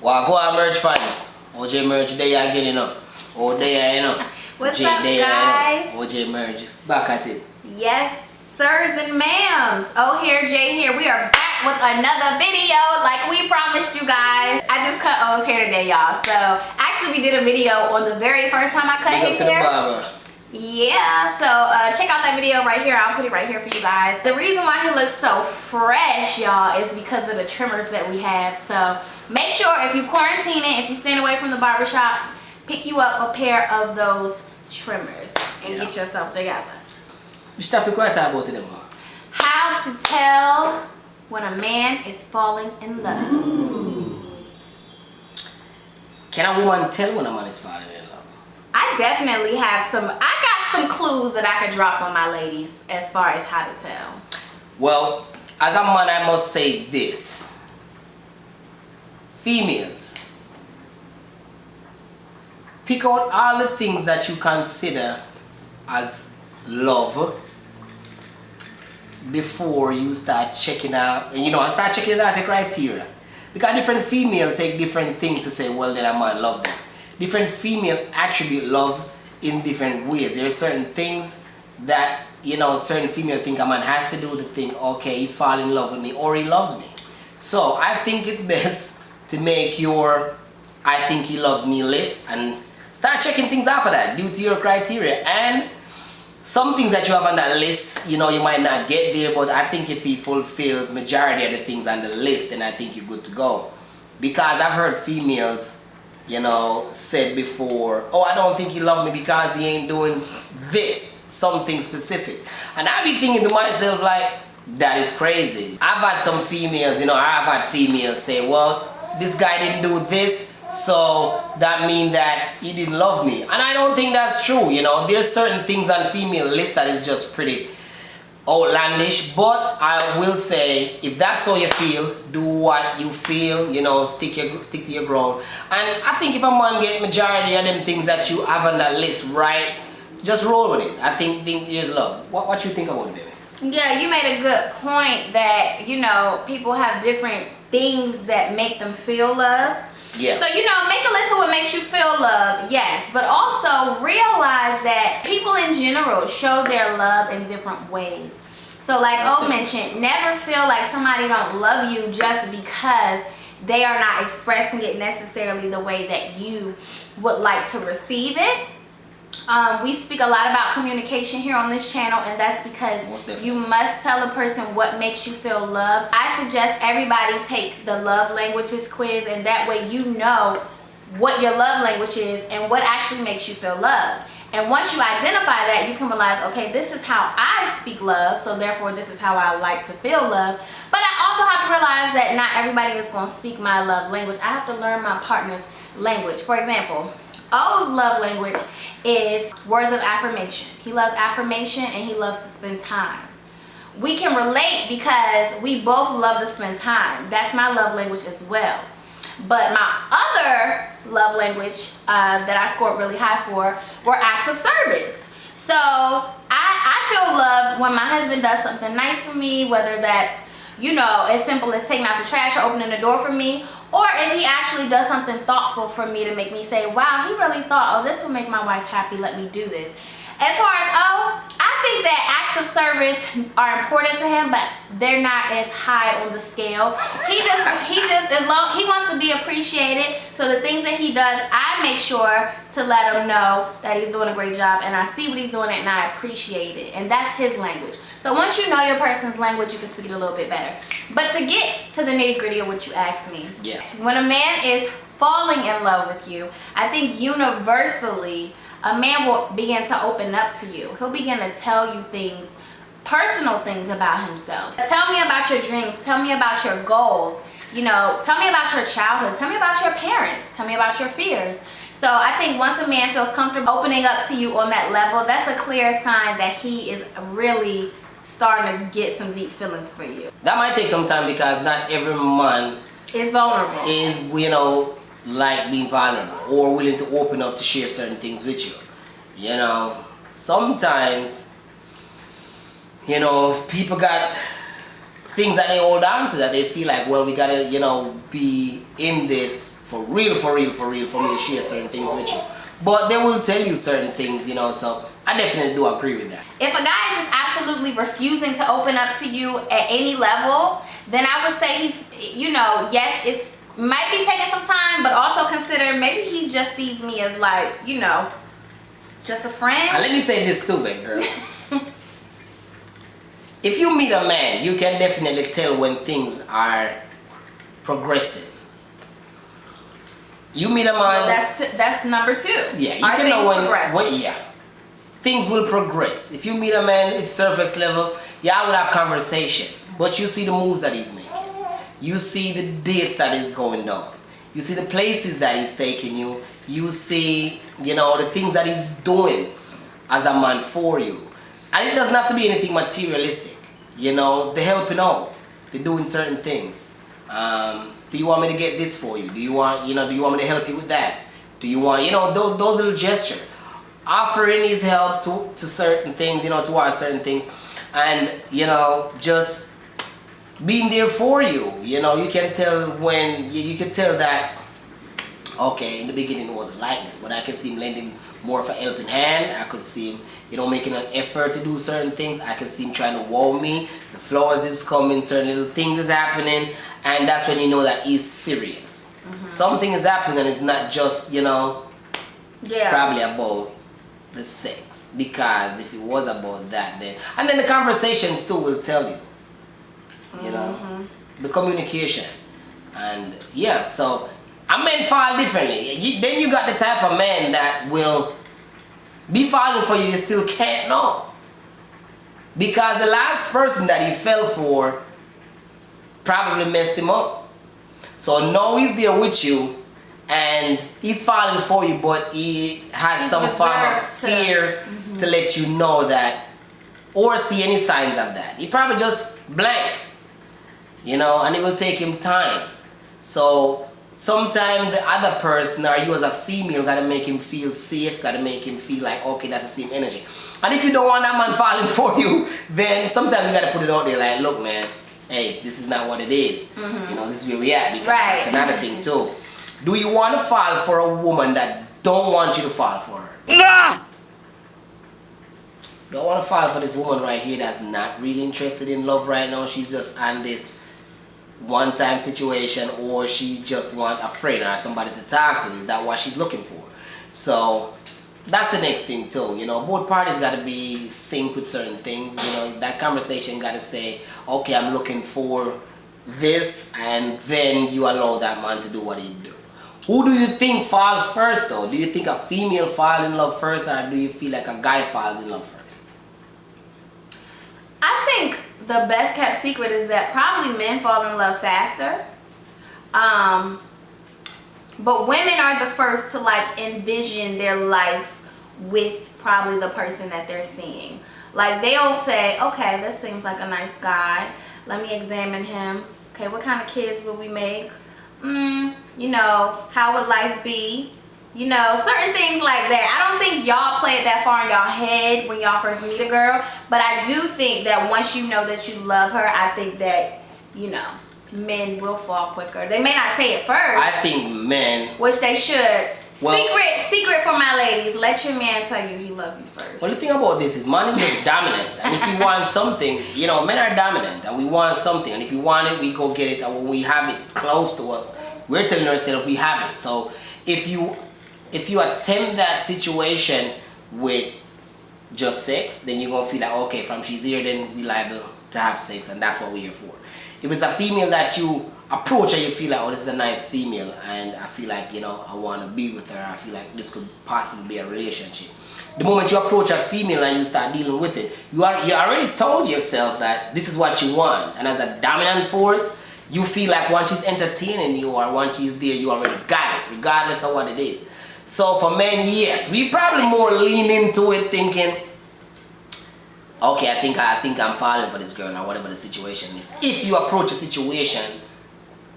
Well, go on, merge fans. OJ Merge there again, you know. Oh, there, you know. What's OJ up, there, guys? You know. OJ Merge is back at it. Yes, sirs and ma'ams. Oh, here, Jay here. We are back with another video like we promised you guys. I just cut O's hair today, y'all. So, actually, we did a video on the very first time I cut his hair. Yeah, so check out that video right here. I'll put it right here for you guys. The reason why he looks so fresh, y'all, is because of the trimmers that we have. So make sure if you quarantine it, if you stand away from the barbershops, pick you up a pair of those trimmers and get yourself together. Which topic we talk about today, man? How to tell when a man is falling in love. Can a woman tell when a man is falling in love? I definitely have I got some clues that I could drop on my ladies as far as how to tell. Well, as a man, I must say this. Females, pick out all the things that you consider as love before you start checking out, and start checking out the criteria. Because different females take different things to say, well, then a man love them. Different female attribute love in different ways. There are certain things that, certain female think a man has to do to think, okay, he's falling in love with me or he loves me. So I think it's best to make your I think he loves me list and start checking things after that due to your criteria. And some things that you have on that list, you might not get there, but I think if he fulfills majority of the things on the list, then I think you're good to go. Because I've heard females said before, oh, I don't think he loved me because he ain't doing this, something specific. And I be thinking to myself, like, that is crazy. I've had some females, I've had females say, well, this guy didn't do this, so that means that he didn't love me. And I don't think that's true, There's certain things on female list that is just pretty outlandish, but I will say, if that's how you feel, do what you feel, stick to your ground. And I think if a man get majority of them things that you have on that list right, just roll with it. I think there's love. What you think about it, baby? Yeah, you made a good point that, people have different things that make them feel love. Yeah. So, make a list of what makes you feel love, yes. But also realize that people in general show their love in different ways. So like O mentioned, never feel like somebody don't love you just because they are not expressing it necessarily the way that you would like to receive it. We speak a lot about communication here on this channel, and that's because you must tell a person what makes you feel loved. I suggest everybody take the love languages quiz, and that way you know what your love language is and what actually makes you feel loved. And once you identify that, you can realize, okay, this is how I speak love, so therefore this is how I like to feel love. But I also have to realize that not everybody is going to speak my love language. I have to learn my partner's language. For example, O's love language is words of affirmation. He loves affirmation and he loves to spend time. We can relate because we both love to spend time. That's my love language as well. But my other love language that I scored really high for were acts of service. So I feel loved when my husband does something nice for me, whether that's, as simple as taking out the trash or opening the door for me, or if he actually does something thoughtful for me to make me say, wow, he really thought, oh, this will make my wife happy, let me do this. As far as O, I think that acts of service are important to him, but they're not as high on the scale. He wants to be appreciated. So the things that he does, I make sure to let him know that he's doing a great job, and I see what he's doing and I appreciate it. And that's his language. So once you know your person's language, you can speak it a little bit better. But to get to the nitty-gritty of what you asked me, when a man is falling in love with you, I think universally, a man will begin to open up to you. He'll begin to tell you things, personal things about himself. Tell me about your dreams. Tell me about your goals. Tell me about your childhood. Tell me about your parents. Tell me about your fears. So I think once a man feels comfortable opening up to you on that level, that's a clear sign that he is really starting to get some deep feelings for you. That might take some time because not every man is vulnerable. Like being vulnerable or willing to open up to share certain things with you. Sometimes, people got things that they hold on to, that they feel like, well, we gotta, you know, be in this for real for me to share certain things with you. But they will tell you certain things, you know, so I definitely do agree with that. If a guy is just absolutely refusing to open up to you at any level, then I would say he's, you know, yes, it's might be taking some time, but also consider maybe he just sees me as like, you know, just a friend. And let me say this too, baby girl. If you meet a man, you can definitely tell when things are progressing. You meet a man. Well, that's number 2. Yeah, you can know when yeah, things will progress. If you meet a man, it's surface level. Yeah, I will have conversation, but you see the moves that he's making. You see the dates that he's going down. You see the places that he's taking you. You see, you know, the things that he's doing as a man for you. And it doesn't have to be anything materialistic. You know, they're helping out. They're doing certain things. Do you want me to get this for you? Do you want me to help you with that? Do you want, you know, those little gestures. Offering his help to certain things, you know, towards certain things. And, you know, just being there for you. You know, you can tell when, you can tell that, okay, in the beginning it wasn't like this, but I can see him lending more of a helping hand. I could see him, you know, making an effort to do certain things. I can see him trying to wow me. The flowers is coming, certain little things is happening, and that's when you know that he's serious. Something is happening, and it's not just, you know, probably about the sex. Because if it was about that, then, and then the conversations too will tell you, you know, the communication. And yeah, so men fall differently. Then you got the type of man that will be falling for you, you still can't know. Because the last person that he fell for probably messed him up. So now he's there with you and he's falling for you, but he has some form of fear to let you know that, or see any signs of that. He probably just blank, you know, and it will take him time. So sometimes the other person, or you as a female, gotta make him feel safe, gotta make him feel like, okay, that's the same energy. And if you don't want that man falling for you, then sometimes you gotta put it out there like, look man, hey, this is not what it is. You know, this is where we at. Because that's another thing too. Do you want to fall for a woman that don't want you to fall for her? Nah! Don't want to fall for this woman right here that's not really interested in love right now. She's just on this one-time situation, or she just want a friend or somebody to talk to. Is that what she's looking for? So that's the next thing too. You know, both parties got to be synced with certain things. You know, that conversation got to say, okay, I'm looking for this, and then you allow that man to do what he do. Who do you think fall first though? Do you think a female fall in love first, or do you feel like a guy falls in love first? I think the best kept secret is that probably men fall in love faster. But women are the first to like envision their life with probably the person that they're seeing. Like they'll say, okay, this seems like a nice guy. Let me examine him. Okay, what kind of kids will we make? You know, how would life be? You know, certain things like that. I don't think y'all play it that far in y'all head when y'all first meet a girl. But I do think that once you know that you love her, I think that, you know, men will fall quicker. They may not say it first. I think men, which they should. Well, secret for my ladies. Let your man tell you he loves you first. Well, the thing about this is man is just dominant. And if we want something, you know, men are dominant and we want something. And if we want it, we go get it. And when we have it close to us, we're telling ourselves we have it. So if you attempt that situation with just sex, then you're going to feel like, okay, from she's here, then we're liable to have sex. And that's what we're here for. If it's a female that you approach and you feel like, oh, this is a nice female and I feel like, you know, I want to be with her, I feel like this could possibly be a relationship. The moment you approach a female and you start dealing with it, you already told yourself that this is what you want. And as a dominant force, you feel like once she's entertaining you or once she's there, you already got it, regardless of what it is. So for men, yes, we probably more lean into it thinking, okay, I think I'm falling for this girl or whatever the situation is. If you approach a situation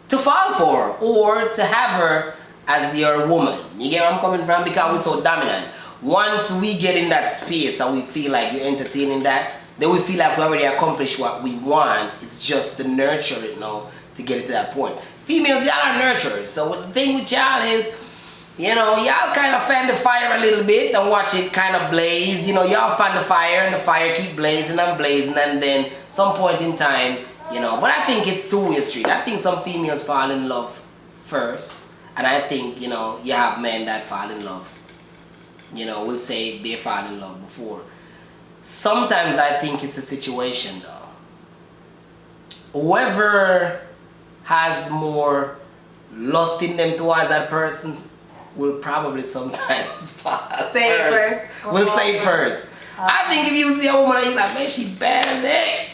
to fall for her or to have her as your woman. You get where I'm coming from? Because we're so dominant. Once we get in that space and we feel like you're entertaining that, then we feel like we already accomplished what we want. It's just to nurture it now to get it to that point. Females, y'all are nurturers. So the thing with y'all is, you know, y'all kind of fan the fire a little bit and watch it kind of blaze. You know, y'all fan the fire and the fire keep blazing and blazing, and then some point in time, you know. But I think it's two-way street. I think some females fall in love first, and I think, you know, you have men that fall in love. You know, we'll say they fall in love before. Sometimes I think it's a situation though. Whoever has more lust in them towards that person will probably sometimes fall say first. We'll say first. I think if you see a woman and you're like, man, she bad as heck.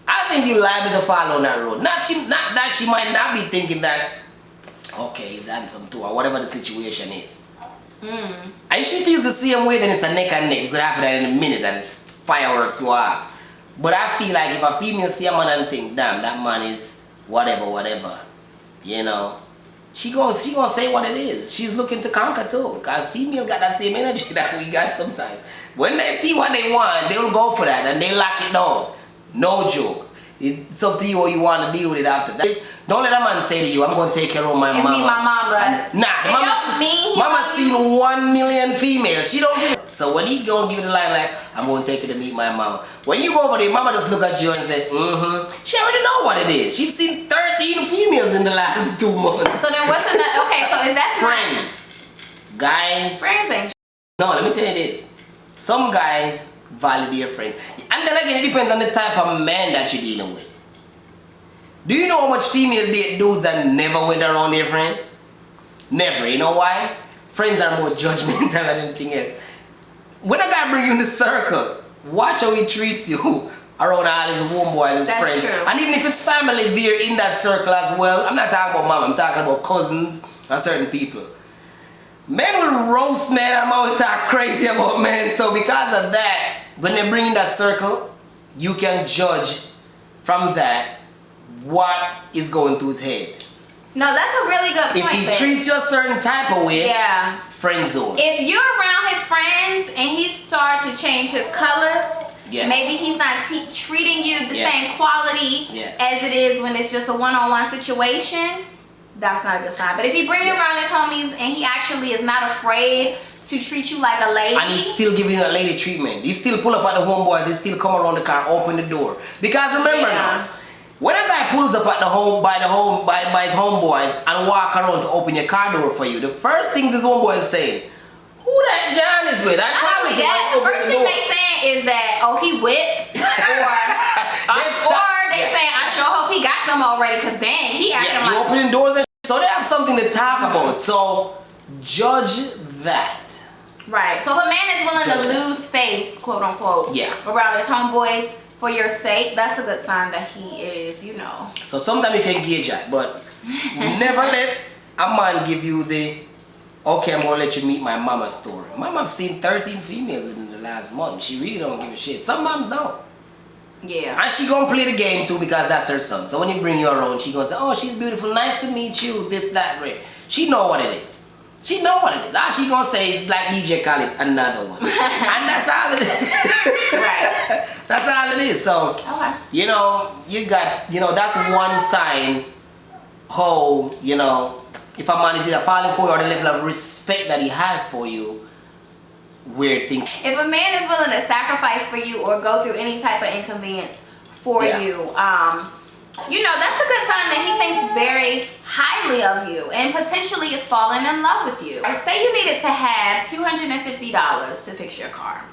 I think you're liable to fall on that road. Not that she might not be thinking that, okay, he's handsome too, or whatever the situation is. And if she feels the same way, then it's a neck and neck. It could happen in a minute and it's firework to her. But I feel like if a female see a man and think, damn, that man is whatever, you know, she gonna say what it is. She's looking to conquer too, because female got that same energy that we got sometimes. When they see what they want, they'll go for that and they lock it down. No joke. It's up to you how you want to deal with it after that. Don't let a man say to you, I'm going to take care of my mama. Me, my mama. Nah, the mama's seen 1 million females. She don't give it. So when he go and give it a line like, I'm going to take her to meet my mama. When you go over there, mama just look at you and say, She already know what it is. She's seen 13 females in the last 2 months. So then what's another, okay, so if that's friends. Guys. Friends ain't. No, let me tell you this. Some guys value their friends. And then again, it depends on the type of man that you're dealing with. Do you know how much female date dudes that never went around their friends? Never. You know why? Friends are more judgmental than anything else. When a guy bring you in the circle, watch how he treats you around all his homeboys, his friends. True. And even if it's family there in that circle as well, I'm not talking about mom, I'm talking about cousins and certain people. Men will roast men and will talk crazy about men. So because of that, when they bring in that circle, you can judge from that what is going through his head. No, that's a really good point. If he treats you a certain type of way, yeah, friend zone. If you're around his friends and he starts to change his colors, yes, maybe he's not treating you the yes, same quality yes, as it is when it's just a one-on-one situation, that's not a good sign. But if he brings you yes, around his homies and he actually is not afraid to treat you like a lady, and he's still giving you a lady treatment, he still pull up at the homeboys, he still come around the car, open the door. Because remember now, when a guy pulls up at the home by his homeboys and walk around to open your car door for you, the first things his homeboys say, who that John is with? Not only that, the first thing they saying is that, oh, he whipped, or they saying, I sure hope he got some already, because dang, he acting like... you opening doors and so they have something to talk about. So judge that. Right. So if a man is willing to lose face, quote unquote, around his homeboys for your sake, that's a good sign that he is, you know. So sometimes you can gauge that, but never let a man give you the, okay, I'm gonna let you meet my mama's story. My mom's seen 13 females within the last month. She really don't give a shit. Some moms don't. Yeah. And she gonna play the game too because that's her son. So when you bring you around, she gonna say, oh, she's beautiful, nice to meet you, this, that, right. She know what it is. She know what it is. All she gonna say is like DJ Khaled, another one. And that's all it is. Right. That's all it is. So, you know, you got, you know, that's one sign how, you know, if a man is either falling for you or the level of respect that he has for you, weird things. If a man is willing to sacrifice for you or go through any type of inconvenience for you, you know, that's a good sign that he thinks very highly of you and potentially is falling in love with you. Say you needed to have $250 to fix your car.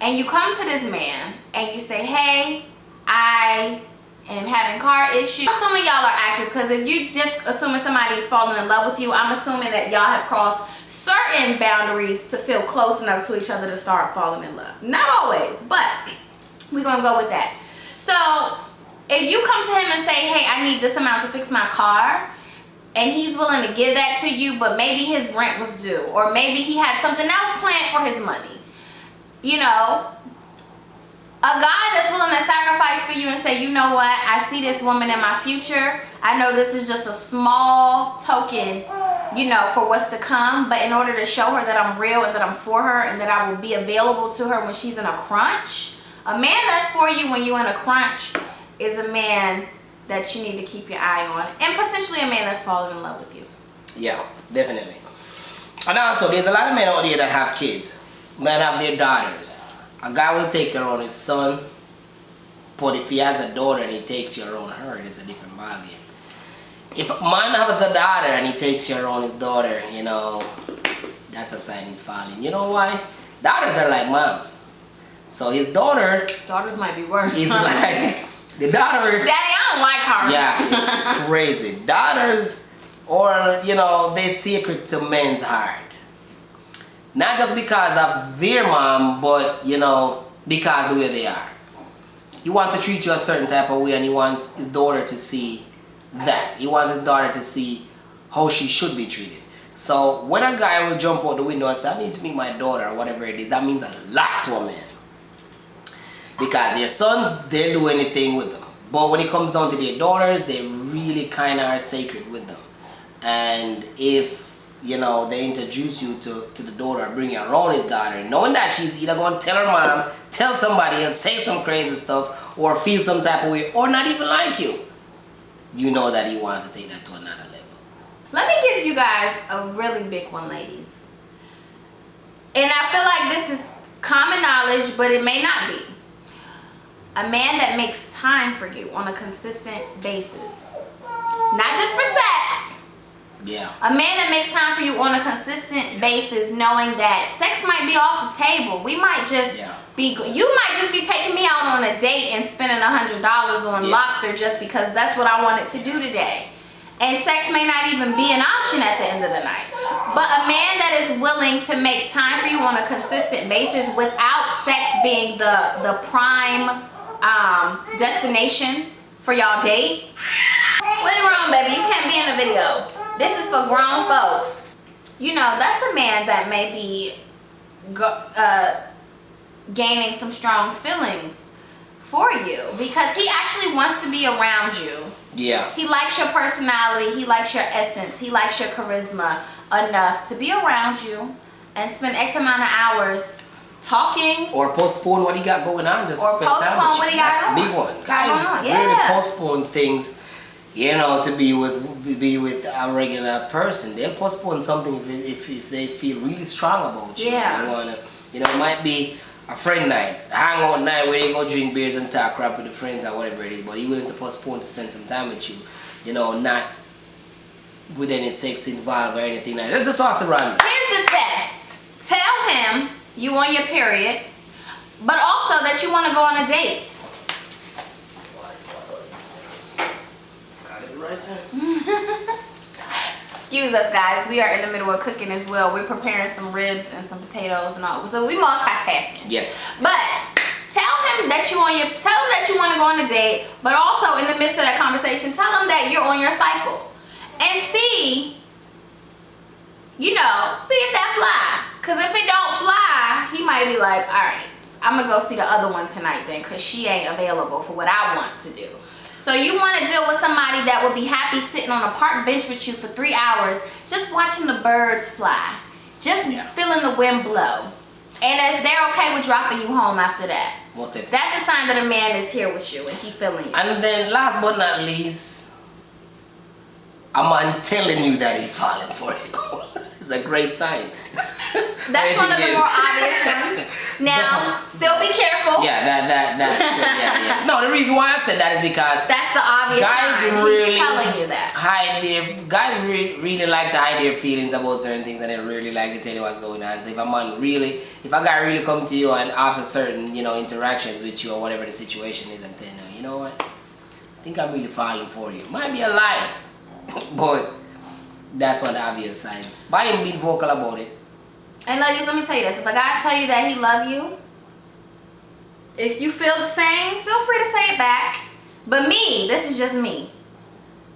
And you come to this man and you say, hey, I am having car issues. I'm assuming y'all are active, because if you just assuming somebody is falling in love with you, I'm assuming that y'all have crossed certain boundaries to feel close enough to each other to start falling in love. Not always, but we're gonna go with that. So if you come to him and say, hey, I need this amount to fix my car, and he's willing to give that to you, but maybe his rent was due, or maybe he had something else planned for his money, you know, a guy that's willing to sacrifice for you and say, you know what, I see this woman in my future. I know this is just a small token, you know, for what's to come, but in order to show her that I'm real and that I'm for her and that I will be available to her when she's in a crunch, A man that's for you when you're in a crunch is a man that you need to keep your eye on, and potentially a man that's falling in love with you. Yeah, definitely. And also, there's a lot of men out there that have kids. Men have their daughters. A guy will take care of his son, but if he has a daughter and he takes care of her, it's a different ballgame. If a man has a daughter and he takes care of his daughter, you know, that's a sign he's falling. You know why? Daughters are like moms. So his daughter... Daughters might be worse. Is like... The daughter... Daddy, I don't like her. Yeah, it's crazy. Daughters, or, you know, they're sacred to men's heart. Not just because of their mom, but, you know, because of the way they are. He wants to treat you a certain type of way, and he wants his daughter to see that. He wants his daughter to see how she should be treated. So when a guy will jump out the window and say, I need to meet my daughter, or whatever it is, that means a lot to a man. Because their sons, they'll do anything with them. But when it comes down to their daughters, they really kind of are sacred with them. And if, you know, they introduce you to the daughter or bring you around his daughter, knowing that she's either going to tell her mom, tell somebody else, say some crazy stuff, or feel some type of way, or not even like you, you know that he wants to take that to another level. Let me give you guys a really big one, ladies. And I feel like this is common knowledge, but it may not be. A man that makes time for you on a consistent basis. Not just for sex. Yeah. A man that makes time for you on a consistent basis, knowing that sex might be off the table. We might just be, you might just be taking me out on a date and spending $100 on lobster just because that's what I wanted to do today. And sex may not even be an option at the end of the night. But a man that is willing to make time for you on a consistent basis without sex being the prime destination for y'all date. What's wrong, baby? You can't be in the video. This is for grown folks. You know, that's a man that may be gaining some strong feelings for you because he actually wants to be around you. Yeah. He likes your personality. He likes your essence. He likes your charisma enough to be around you and spend X amount of hours talking, or postpone what he got going on, just or spend time postpone with what he you. got That's on. a big one. Guys Yeah. really postpone things, you know, to be with a regular person. They'll postpone something if they feel really strong about you. Yeah. They wanna, you know, it might be a friend night, a hangout night where they go drink beers and talk crap with the friends or whatever it is, but he's willing to postpone to spend some time with you. You know, not with any sex involved or anything like that. That's just off the run. Here's the test. Tell him you on your period, but also that you want to go on a date. Got it right time. Excuse us, guys. We are in the middle of cooking as well. We're preparing some ribs and some potatoes and all. So we multitasking. Yes. But tell him that you want to go on a date, but also in the midst of that conversation, tell him that you're on your cycle. And see, you know, see if that fly. Because if it don't fly, he might be like, all right, I'm going to go see the other one tonight then because she ain't available for what I want to do. So you want to deal with somebody that would be happy sitting on a park bench with you for 3 hours, just watching the birds fly, just feeling the wind blow. And as they're okay with dropping you home after that. Most definitely. That's a sign that a man is here with you and he feeling you. And then last but not least, a man telling you that he's falling for you. It's a great sign. That's one of the more obvious ones. Now, still be careful. Yeah, yeah. No, the reason why I said that is because that's the obvious guys sign. really He's telling you that. Really like to hide their feelings about certain things, and they really like to tell you what's going on. So if a guy really come to you and after certain, you know, interactions with you or whatever the situation is, and then you know what, I think I'm really falling for you. Might be a lie, but that's one of the obvious signs. By him being vocal about it. And ladies, let me tell you this. If a guy tell you that he love you, if you feel the same, feel free to say it back. But me, this is just me.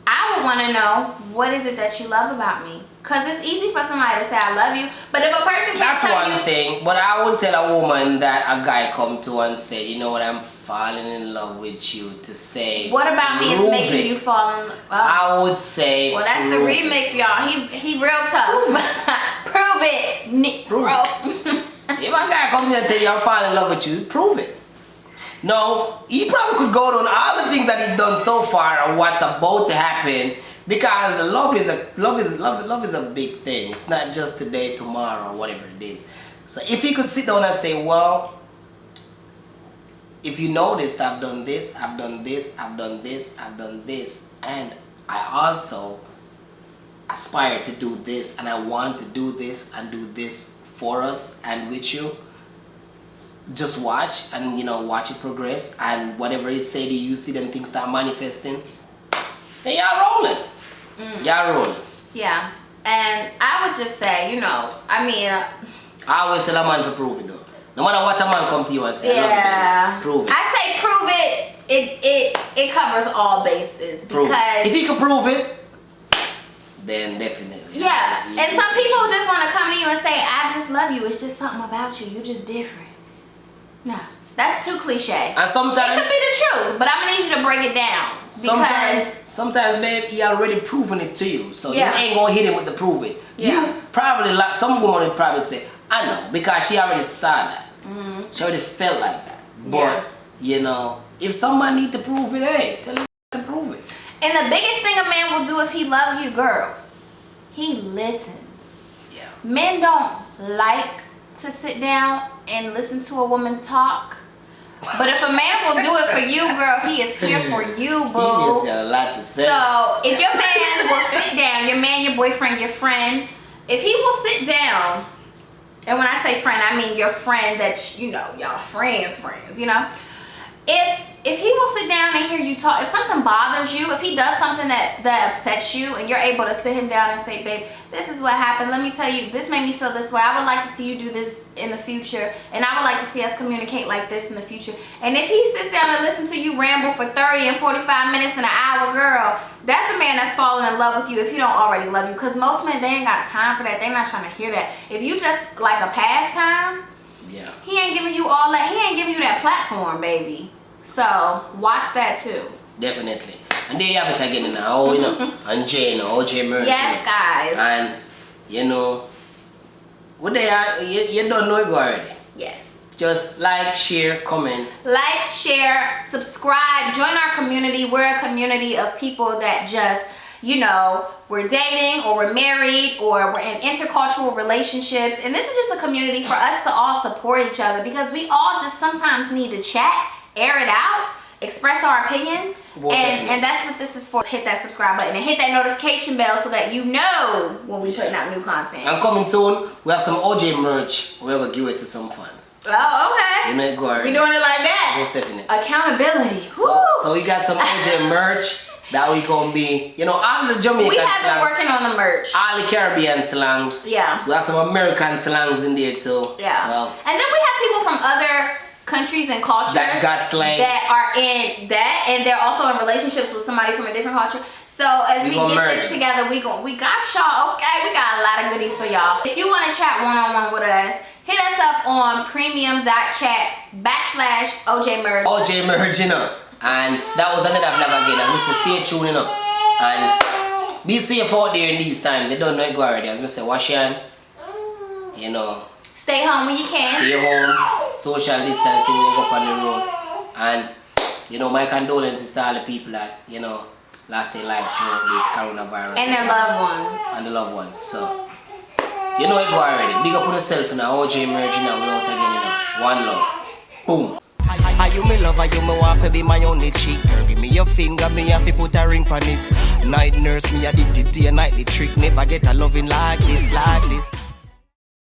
I would want to know, what is it that you love about me? Because it's easy for somebody to say I love you. But if a person can't tell you... That's one thing. But I would tell a woman that a guy come to and say, you know what, I'm falling in love with you, to say... What about me is making you fall in love? I would say... Well, that's the remix, y'all. He real tough. Prove it, Prove it. If a guy comes here and tell you I'm falling in love with you, prove it. No, he probably could go down all the things that he's done so far and what's about to happen, because love is a big thing. It's not just today, tomorrow, or whatever it is. So if he could sit down and say, well, if you noticed, I've done this, I've done this, I've done this, I've done this, and I also aspire to do this, and I want to do this and do this for us and with you. Just watch and watch it progress, and whatever he said, you see them things start manifesting. Then y'all rolling. Y'all rolling. Yeah, and I would just say, I always tell a man to prove it though. No matter what a man come to you and say, I love you, prove it. I say prove it. It covers all bases, because if he can prove it, then definitely. Yeah, and some people just want to come to you and say, I just love you. It's just something about you. You're just different. No, that's too cliche. And sometimes it could be the truth, but I'm gonna need you to break it down. Sometimes, babe, he already proven it to you, so you ain't gonna hit him with the prove it. Yeah. You probably, like some woman would probably say, I know, because she already saw that. She already felt like that. But if someone need to prove it, hey, tell us to prove it. And the biggest thing a man will do if he loves you, girl, he listens. Yeah. Men don't like to sit down and listen to a woman talk. But if a man will do it for you, girl, he is here for you, boo. He has got a lot to say. So if your man will sit down, your man, your boyfriend, your friend, if he will sit down, and when I say friend, I mean your friend that, y'all friends, If he will sit down and hear you talk, if something bothers you, if he does something that upsets you, and you're able to sit him down and say, babe, this is what happened. Let me tell you, this made me feel this way. I would like to see you do this in the future, and I would like to see us communicate like this in the future. And if he sits down and listens to you ramble for 30 and 45 minutes and an hour, girl, that's a man that's falling in love with you if he don't already love you. Because most men, they ain't got time for that. They're not trying to hear that. If you just like a pastime, he ain't giving you all that. He ain't giving you that platform, baby. So watch that too. Definitely. And there you have it again now, and Jane, ojmerge. Yes, guys. And what they are, you don't know it already. Yes. Just like, share, comment. Like, share, subscribe, join our community. We're a community of people that just, we're dating, or we're married, or we're in intercultural relationships. And this is just a community for us to all support each other, because we all just sometimes need to chat, air it out, express our opinions, and that's what this is for. Hit that subscribe button and hit that notification bell so that you know when we putting out new content. And coming soon, we have some OJ merch. We're gonna give it to some fans. So, okay. Go already. We doing it like that. Most definitely. Accountability. So we got some OJ merch that we gonna be, all the Jamaican we have slangs, been working on the merch. all the Caribbean slangs. Yeah. We have some American slangs in there too. Yeah. Well, and then we have people from other countries and cultures that got slang, that are in that, and they're also in relationships with somebody from a different culture. So as we get this together, we got y'all, okay? We got a lot of goodies for y'all. If you want to chat one-on-one with us, hit us up on premium.chat/ojmerge. ojmerge, and that was another vlog again. And Mr. Stay tuned, and be safe out there in these times. You don't know it go already. As Mr. wash your hand, stay home when you can. Stay home, social distancing when you go up on the road. And, my condolences to all the people that, lost their life during this coronavirus. And their loved ones. And the loved ones. So, it go already. Big up on yourself now. ojmerge now. We out again, One love. Boom. Are you me lover? You me want to be my only cheek. Girl, give me your finger, me have to put a ring on it. Night nurse, me addicted to your nightly trick. Never get a loving like this,